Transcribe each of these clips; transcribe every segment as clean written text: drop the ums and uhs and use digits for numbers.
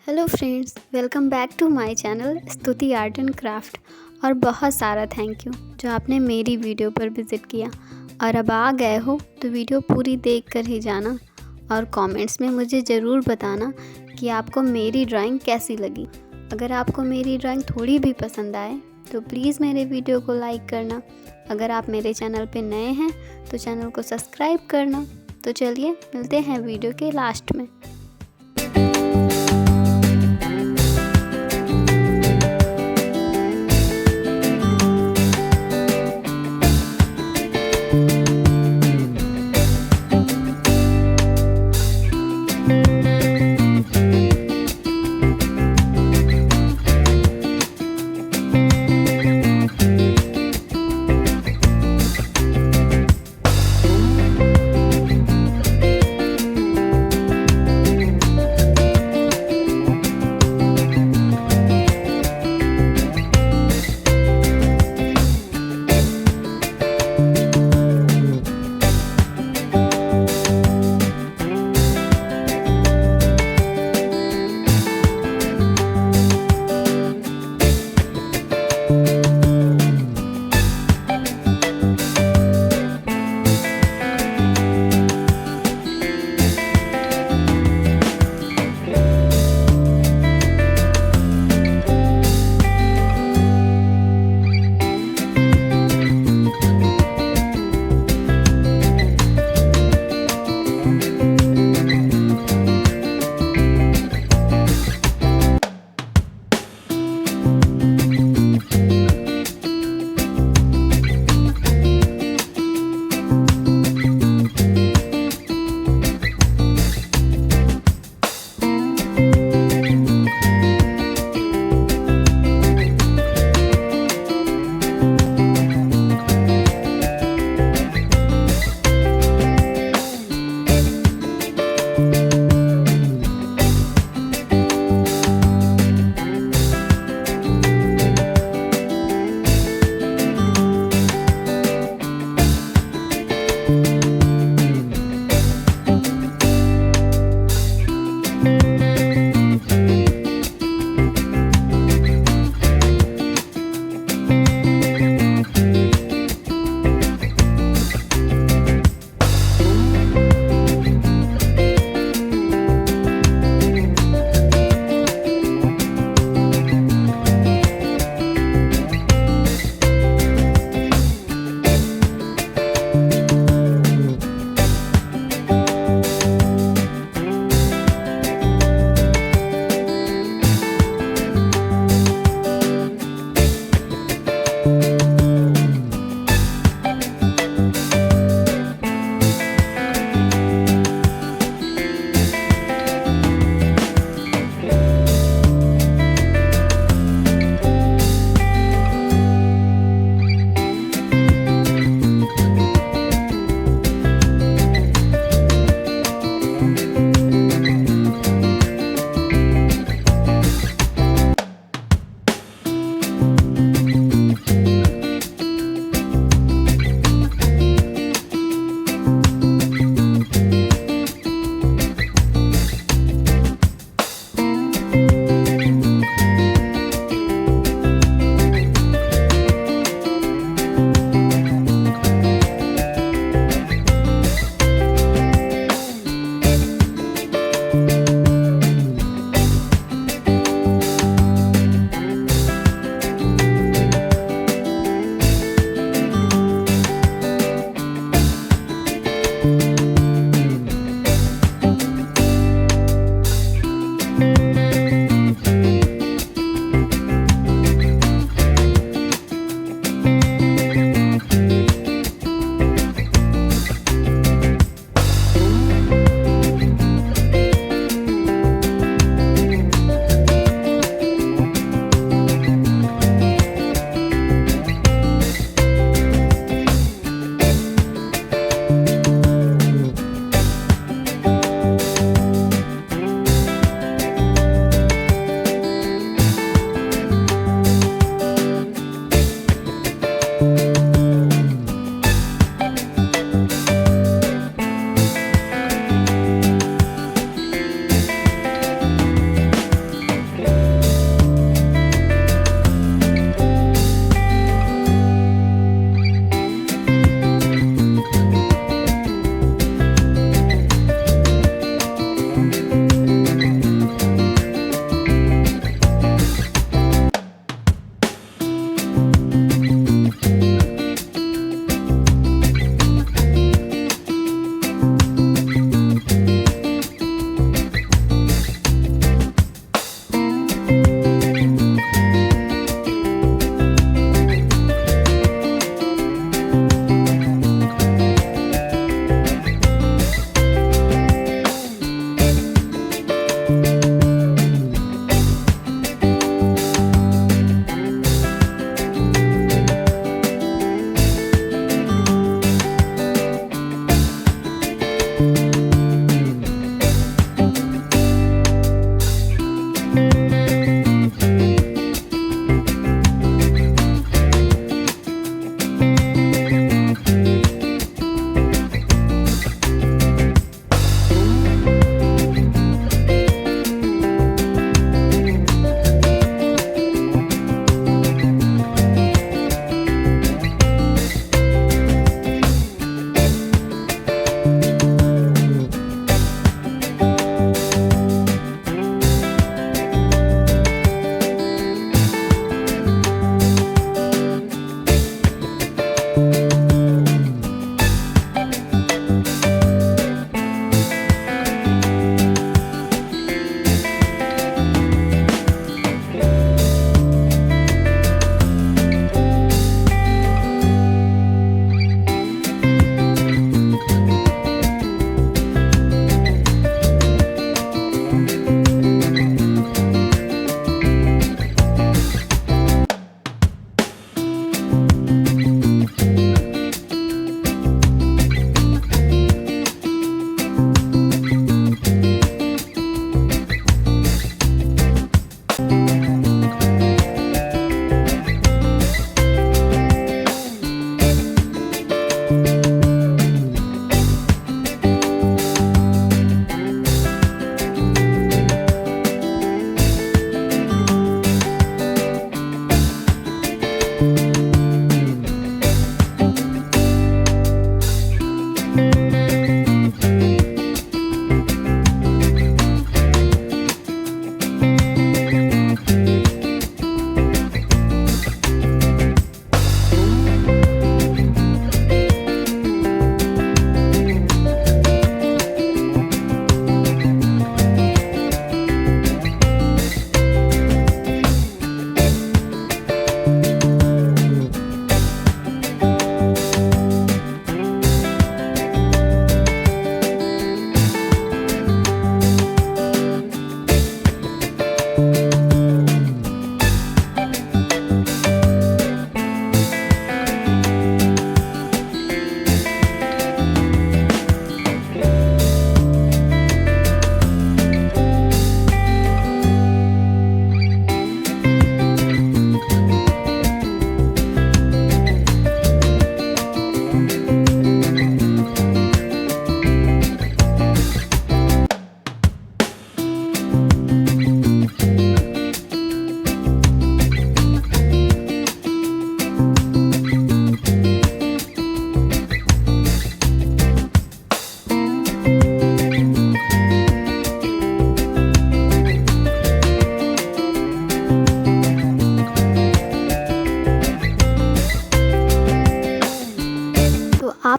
Hello friends, welcome back to my channel Stuti art and craft. और बहुत सारा thank you जो आपने मेरी वीडियो पर विज़िट किया। और अब आ गए हो तो वीडियो पूरी देख कर ही जाना और कमेंट्स में मुझे ज़रूर बताना कि आपको मेरी ड्राइंग कैसी लगी। अगर आपको मेरी ड्राइंग थोड़ी भी पसंद आए तो प्लीज़ मेरे वीडियो को लाइक करना। अगर आप मेरे चैनल पे नए हैं तो चैनल को सब्सक्राइब करना। तो चलिए मिलते हैं वीडियो के लास्ट में।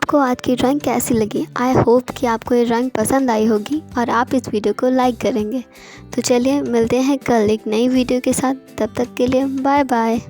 आपको आज की ड्राइंग कैसी लगी? आई होप कि आपको ये ड्राइंग पसंद आई होगी और आप इस वीडियो को लाइक करेंगे। तो चलिए मिलते हैं कल एक नई वीडियो के साथ। तब तक के लिए बाय बाय।